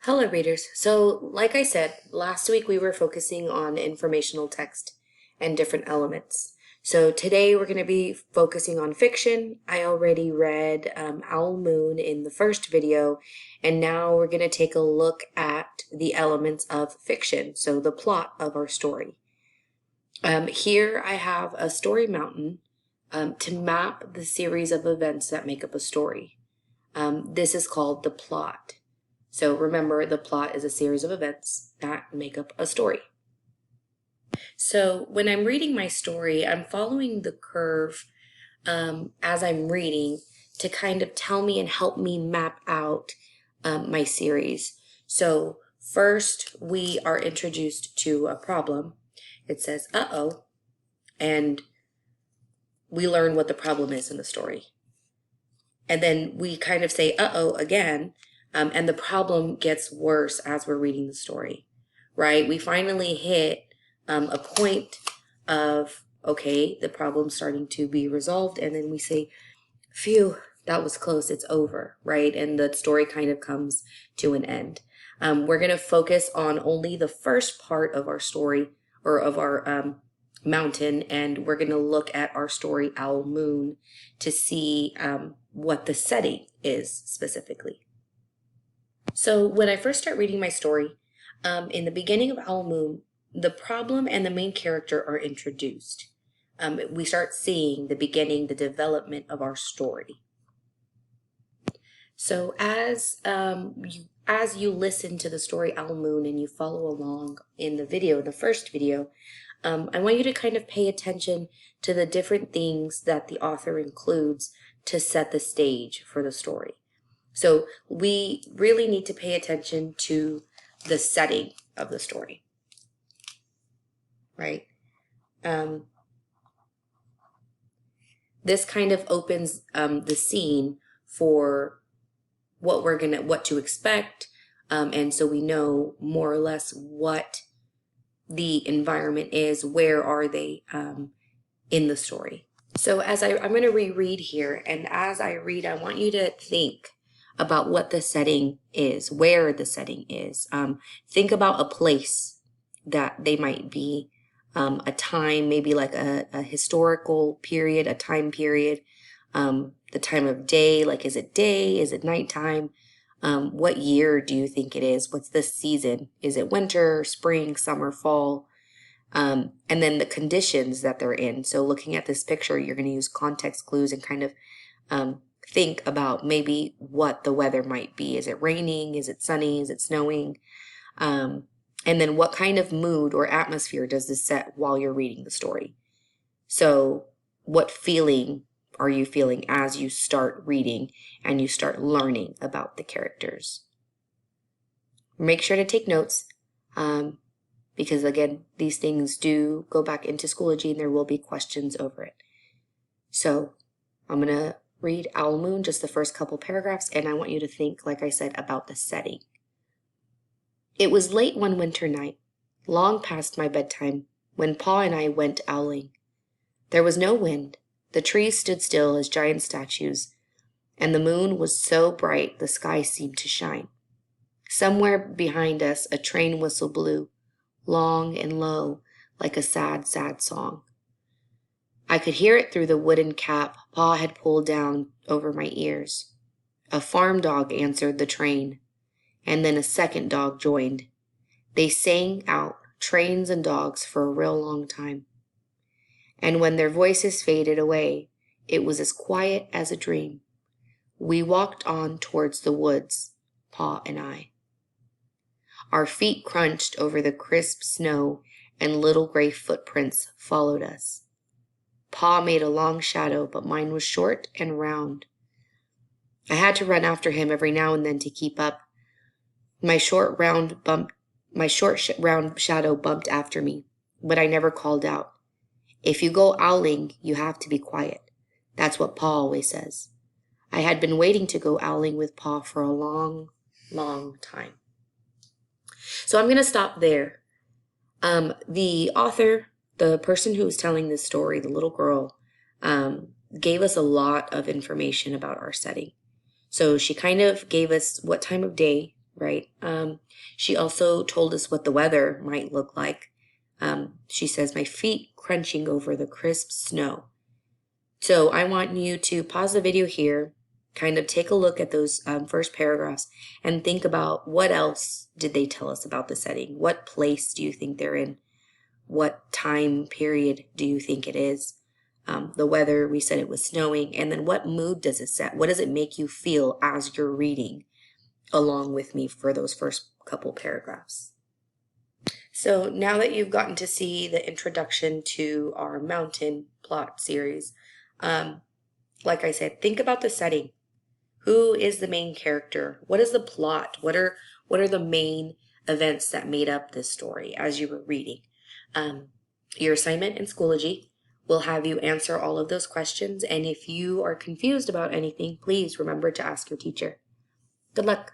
Hello, readers. So, like I said, last week we were focusing on informational text and different elements. So, today we're going to be focusing on fiction. I already read Owl Moon in the first video, and now we're going to take a look at the elements of fiction, so the plot of our story. Here I have a story mountain to map the series of events that make up a story. This is called the plot. So remember, the plot is a series of events that make up a story. So when I'm reading my story, I'm following the curve as I'm reading to kind of tell me and help me map out my series. So first, we are introduced to a problem. It says, uh-oh, and we learn what the problem is in the story. And then we kind of say, uh-oh, again, and the problem gets worse as we're reading the story, right? We finally hit a point of, okay, the problem's starting to be resolved. And then we say, phew, that was close, it's over, right? And the story kind of comes to an end. We're going to focus on only the first part of our story or of our mountain, and we're going to look at our story, Owl Moon, to see what the setting is specifically. So when I first start reading my story, in the beginning of Owl Moon, the problem and the main character are introduced. We start seeing the beginning, the development of our story. So as you listen to the story Owl Moon and you follow along in the video, the first video, I want you to kind of pay attention to the different things that the author includes to set the stage for the story. So we really need to pay attention to the setting of the story, right? This kind of opens the scene for what to expect, and so we know more or less what the environment is, where are they in the story. So I'm going to reread here, and as I read, I want you to think about what the setting is, where the setting is. Think about a place that they might be, a time, maybe like a historical period, a time period, the time of day, like is it day, is it nighttime? What year do you think it is? What's the season? Is it winter, spring, summer, fall? And then the conditions that they're in. So looking at this picture, you're going to use context clues and kind of think about maybe what the weather might be. Is it raining? Is it sunny? Is it snowing? And then what kind of mood or atmosphere does this set while you're reading the story? So what feeling are you feeling as you start reading and you start learning about the characters? Make sure to take notes because, again, these things do go back into Schoology and there will be questions over it. So I'm going to read Owl Moon, just the first couple paragraphs, and I want you to think, like I said, about the setting. It was late one winter night, long past my bedtime, when Pa and I went owling. There was no wind, the trees stood still as giant statues, and the moon was so bright the sky seemed to shine. Somewhere behind us a train whistle blew, long and low, like a sad, sad song. I could hear it through the wooden cap Pa had pulled down over my ears. A farm dog answered the train, and then a second dog joined. They sang out trains and dogs for a real long time. And when their voices faded away, it was as quiet as a dream. We walked on towards the woods, Pa and I. Our feet crunched over the crisp snow, and little gray footprints followed us. Pa made a long shadow, but mine was short and round. I had to run after him every now and then to keep up. My short round shadow bumped after me, but I never called out. If you go owling, you have to be quiet. That's what Pa always says. I had been waiting to go owling with Pa for a long, long time. So I'm going to stop there. The author, the person who was telling this story, the little girl, gave us a lot of information about our setting. So she kind of gave us what time of day right? She also told us what the weather might look like. She says, my feet crunching over the crisp snow. So I want you to pause the video here, kind of take a look at those first paragraphs and think about what else did they tell us about the setting? What place do you think they're in? What time period do you think it is? The weather, we said it was snowing. And then what mood does it set? What does it make you feel as you're reading along with me for those first couple paragraphs? So now that you've gotten to see the introduction to our mountain plot series, like I said, think about the setting. Who is the main character? What is the plot? What are the main events that made up this story as you were reading? Your assignment in Schoology will have you answer all of those questions. And if you are confused about anything, please remember to ask your teacher. Good luck.